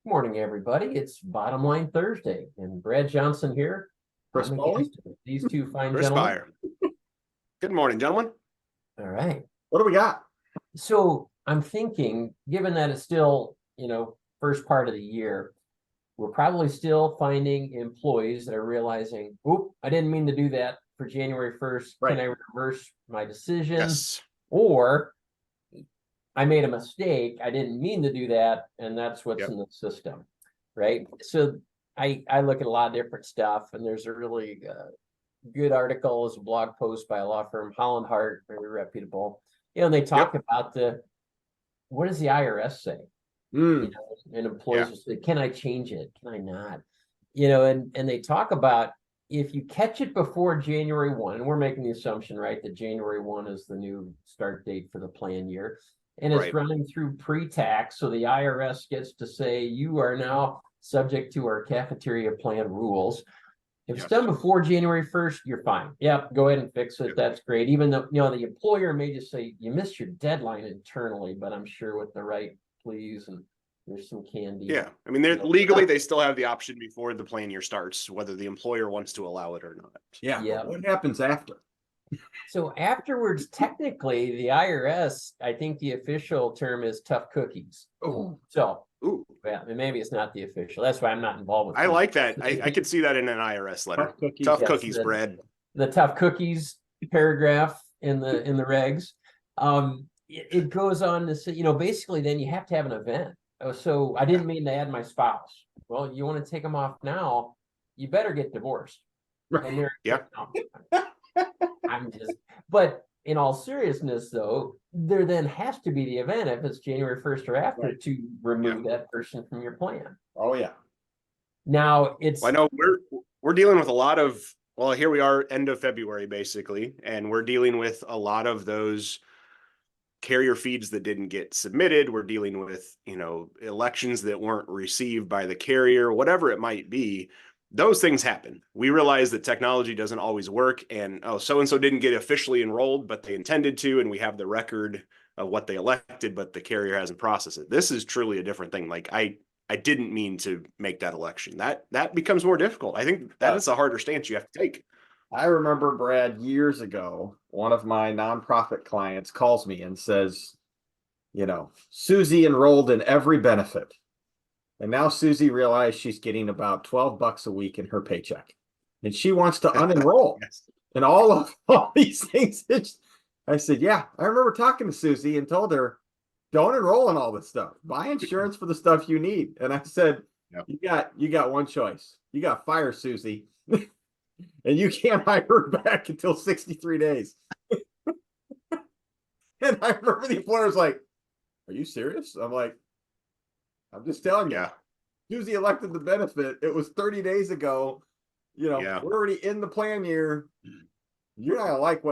Morning, everybody. It's Bottom Line Thursday, and Brad Johnson here. Chris I'm Bowling? against these two fine Chris gentlemen. Byer. Good morning, gentlemen. All right. What do we got? So I'm thinking, given that it's still, first part of the year, we're probably still finding employees that are realizing, oop, I didn't mean to do that for January 1st. Right. Can I reverse my decision? Yes. Or I made a mistake. I didn't mean to do that. And that's what's in the system. Right. So I look at a lot of different stuff, and there's a really good article, is a blog post by a law firm, Holland Hart, very reputable. And they talk about what does the IRS say? And employees will say, can I change it? Can I not? And they talk about, if you catch it before January 1, and we're making the assumption, right, that January 1 is the new start date for the plan year, and it's running through pre-tax, so the IRS gets to say, you are now subject to our cafeteria plan rules. If it's done before January 1st, you're fine. Yep, go ahead and fix it. That's great. Even though, the employer may just say, you missed your deadline internally, but I'm sure with the right please and there's some candy. Yeah. I mean, legally, they still have the option before the plan year starts, whether the employer wants to allow it or not. Yeah. What happens after? So afterwards, technically, the IRS, I think the official term is tough cookies. Oh, Yeah, maybe it's not the official. That's why I'm not involved with I like that. I could see that in an IRS letter. Tough cookies, Brad. The tough cookies paragraph in the regs. It goes on to say, basically then you have to have an event. So I didn't mean to add my spouse. Well, you want to take them off now, you better get divorced. And but in all seriousness, though, there then has to be the event if it's January 1st or after to remove that person from your plan. Oh, yeah. Now I know we're dealing with a lot of, here we are end of February, basically, and we're dealing with a lot of those carrier feeds that didn't get submitted. We're dealing with, elections that weren't received by the carrier, whatever it might be. Those things happen. We realize that technology doesn't always work, and so-and-so didn't get officially enrolled, but they intended to, and we have the record of what they elected, but the carrier hasn't processed it. This is truly a different thing. Like I didn't mean to make that election. That becomes more difficult. I think that is a harder stance you have to take. I remember, Brad, years ago, one of my nonprofit clients calls me and says, Susie enrolled in every benefit. And now Susie realized she's getting about $12 a week in her paycheck. And she wants to unenroll. And all these things. I said, yeah, I remember talking to Susie and told her, don't enroll in all this stuff. Buy insurance for the stuff you need. And I said, you got one choice. You got to fire Susie. And you can't hire her back until 63 days. And I remember the employer was like, are you serious? I'm like, I'm just telling you. Susie elected the benefit. It was 30 days ago. We're already in the plan year. You're not gonna like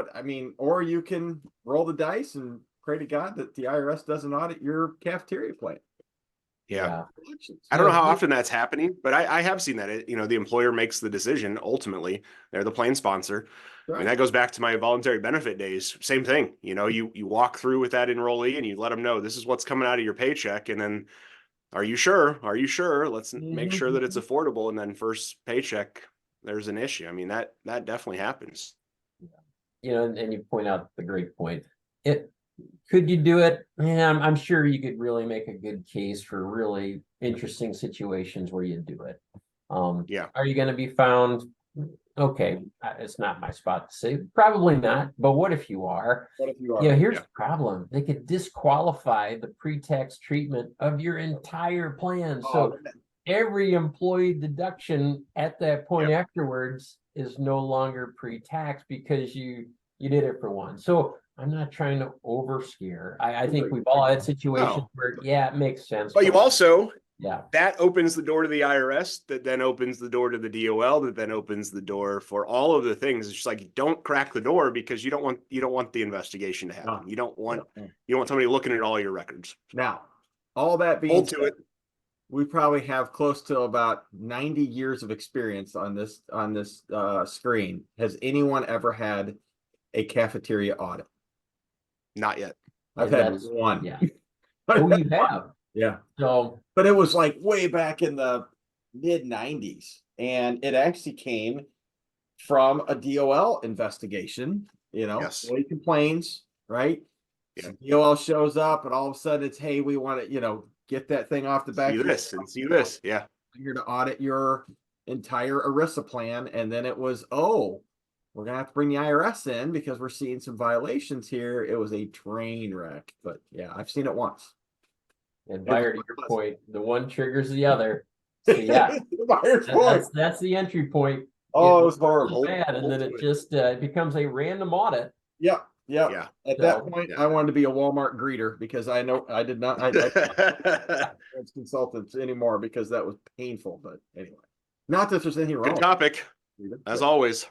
or you can roll the dice and pray to God that the IRS doesn't audit your cafeteria plan. I don't know how often that's happening, but I have seen that. The employer makes the decision. Ultimately, they're the plan sponsor. Right. I mean, that goes back to my voluntary benefit days. Same thing. You walk through with that enrollee and you let them know this is what's coming out of your paycheck, and then are you sure? Are you sure? Let's make sure that it's affordable. And then first paycheck, there's an issue. I mean, that definitely happens. And you point out the great point. Could you do it? I'm sure you could really make a good case for really interesting situations where you do it. Are you going to be found? Okay, it's not my spot to say. Probably not. But what if you are? Here's the problem. They could disqualify the pre-tax treatment of your entire plan. So every employee deduction at that point afterwards is no longer pre-tax because you did it for one. So I'm not trying to overscare. I think we've all had situations where, it makes sense. But you also, that opens the door to the IRS, that then opens the door to the DOL, that then opens the door for all of the things. It's just like, don't crack the door because you don't want the investigation to happen. You don't want somebody looking at all your records. Now, all that being said, we probably have close to about 90 years of experience on this screen. Has anyone ever had a cafeteria audit? Not yet. I've had one. Yeah. Oh, you have? Yeah. So, But it was like way back in the mid 90s. And it actually came from a DOL investigation. Yes. He complains, right? Yeah. So DOL shows up, and all of a sudden it's, hey, we want to, get that thing off the back. See this and see this. Yeah. Here to audit your entire ERISA plan. And then it was, oh, we're gonna have to bring the IRS in because we're seeing some violations here. It was a train wreck. But yeah, I've seen it once. and Buyer, to your point, the one triggers the other. So yeah, Buyer's point. that's the entry point. Oh, it was horrible. Bad, and then it just becomes a random audit. Yep. Yep. Yeah. At that point, I wanted to be a Walmart greeter because I know I did not. I consultants anymore because that was painful. But anyway, not that there's anything wrong. Good topic, as always.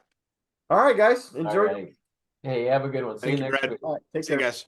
All right, guys. All Enjoy. right. Hey, have a good one. See you Thank you, next Brad. week. All right, take See you care. guys.